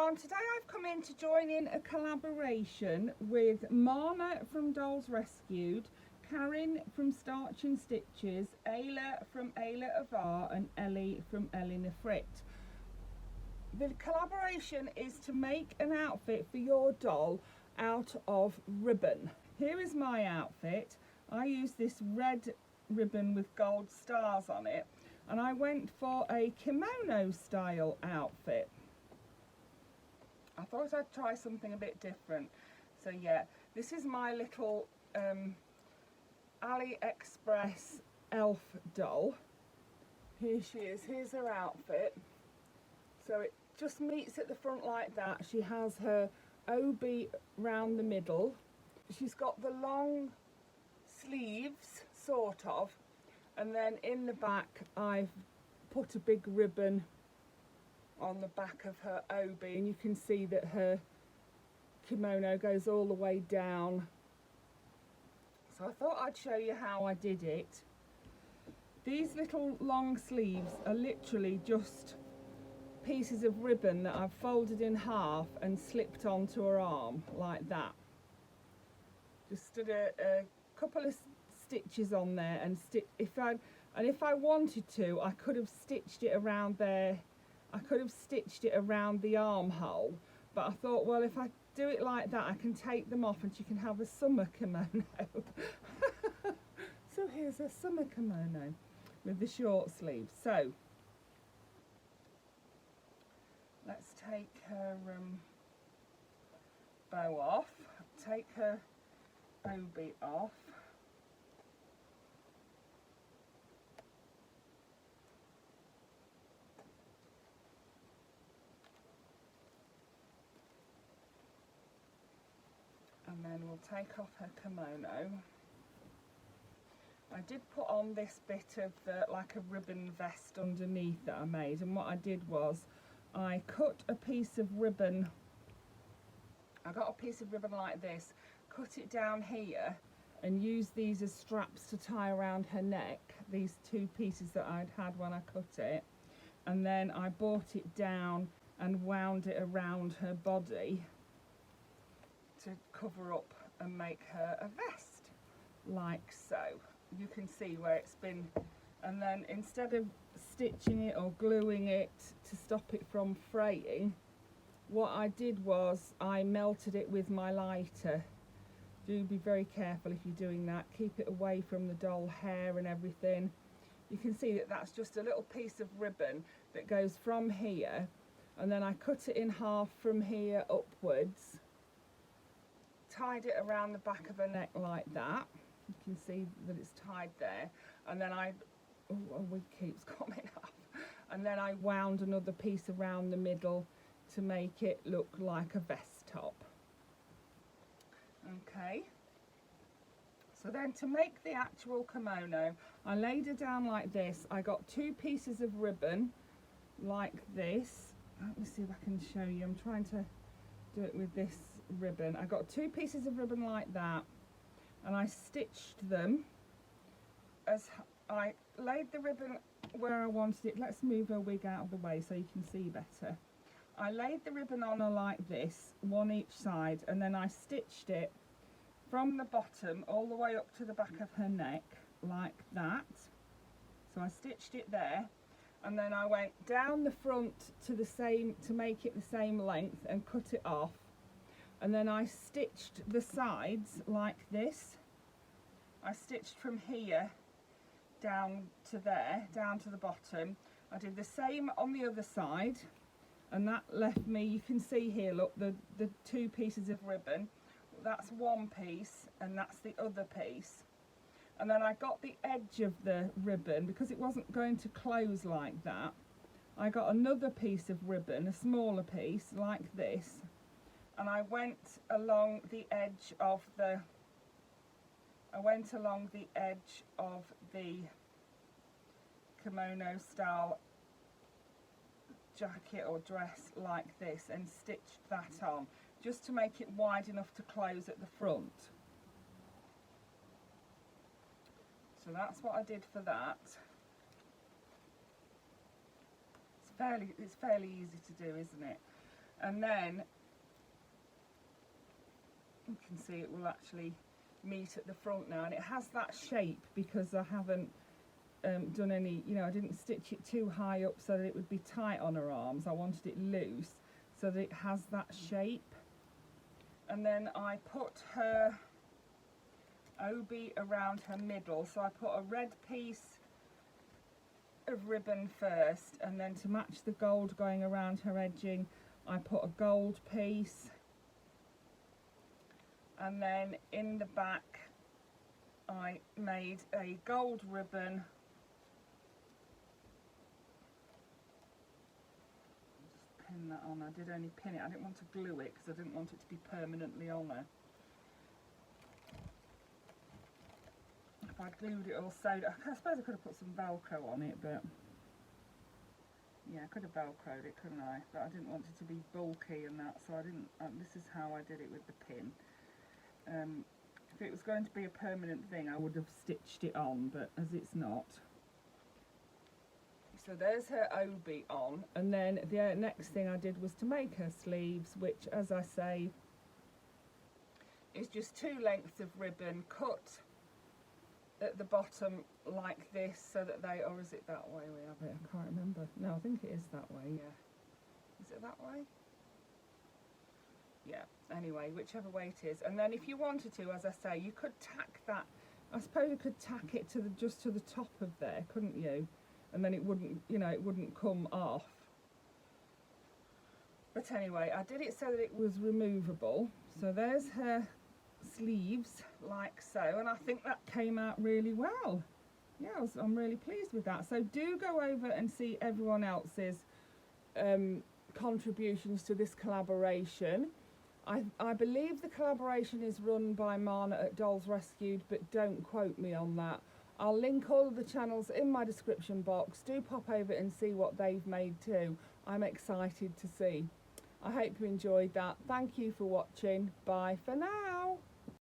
everyone, today I've come in to join in a collaboration with Marna from Dolls Rescued, Karin from Starch and Stitches, Ayla from Ayla of Art and Ellie from Ellie Nefrit. The collaboration is to make an outfit for your doll out of ribbon. Here is my outfit. I use this red ribbon with gold stars on it, and I went for a kimono style outfit. I thought I'd try something a bit different. So yeah, this is my little AliExpress elf doll. Here she is, here's her outfit. So it just meets at the front like that. She has her obi round the middle. She's got the long sleeves, sort of, and then in the back I've put a big ribbon on the back of her obi, and you can see that her kimono goes all the way down. So I thought I'd show you how I did it. These little long sleeves are literally just pieces of ribbon that I've folded in half and slipped onto her arm like that. Just did a couple of stitches on there, and if I wanted to, I could have stitched it around there. I could have stitched it around the armhole, but I thought, well, if I do it like that, I can take them off and she can have a summer kimono. So here's a summer kimono with the short sleeves. So let's take her bow off, take her obi off. And then we'll take off her kimono. I did put on this bit of like a ribbon vest underneath that I made, and what I did was I cut a piece of ribbon. I got a piece of ribbon like this, cut it down here and used these as straps to tie around her neck, these two pieces that I'd had when I cut it, and then I brought it down and wound it around her body to cover up and make her a vest, like so. You can see where it's been, and then instead of stitching it or gluing it to stop it from fraying, what I did was I melted it with my lighter. Do be very careful if you're doing that, keep it away from the doll hair and everything. You can see that that's just a little piece of ribbon that goes from here, and then I cut it in half from here upwards, tied it around the back of her neck like that. You can see that it's tied there, and then a wig keeps coming off, and then I wound another piece around the middle to make it look like a vest top. Okay, so then to make the actual kimono, I laid her down like this. I got two pieces of ribbon like this. Let me see if I can show you. I'm trying to do it with this ribbon. I got two pieces of ribbon like that, and I stitched them as I laid the ribbon where I wanted it. Let's move her wig out of the way so you can see better. I laid the ribbon on her like this, one each side, and then I stitched it from the bottom all the way up to the back of her neck like that. So I stitched it there, and then I went down the front to make it the same length and cut it off, and then I stitched the sides like this. I stitched from here down to there, down to the bottom. I did the same on the other side, and that left me, you can see here, look, the two pieces of ribbon. That's one piece and that's the other piece. And then I got the edge of the ribbon, because it wasn't going to close like that. I got another piece of ribbon, a smaller piece like this, and I went along the edge of the kimono style jacket or dress like this, and stitched that on just to make it wide enough to close at the front. So that's what I did for that. It's fairly easy to do, isn't it? and then you can see it will actually meet at the front now, and it has that shape because I haven't done any, you know, I didn't stitch it too high up so that it would be tight on her arms. I wanted it loose so that it has that shape. And then I put her obi around her middle, so I put a red piece of ribbon first, and then to match the gold going around her edging I put a gold piece, and then in the back I made a gold ribbon. Just pin that on. I did only pin it, I didn't want to glue it because I didn't want it to be permanently on her. If I glued it or sewed it, I suppose I could have put some Velcro on it, but yeah, I could have Velcroed it, couldn't I? But I didn't want it to be bulky and that, so I didn't. This is how I did it with the pin. If it was going to be a permanent thing, I would have stitched it on, but as it's not. So there's her obi on, and then the next thing I did was to make her sleeves, which, as I say, is just 2 lengths of ribbon cut at the bottom like this, so that they, or is it that way we have it? I can't remember. No, I think it is that way, yeah. Is it that way? Yeah, anyway, whichever way it is. And then if you wanted to, as I say, you could tack that, I suppose you could tack it to the, just to the top of there, couldn't you? And then it wouldn't, you know, it wouldn't come off. But anyway, I did it so that it was removable. So there's her sleeves, like so, and I think that came out really well. Yeah, I'm really pleased with that. So do go over and see everyone else's contributions to this collaboration. I believe the collaboration is run by Marna at Dolls Rescued, but don't quote me on that. I'll link all of the channels in my description box. Do pop over and see what they've made too. I'm excited to see. I hope you enjoyed that. Thank you for watching. Bye for now.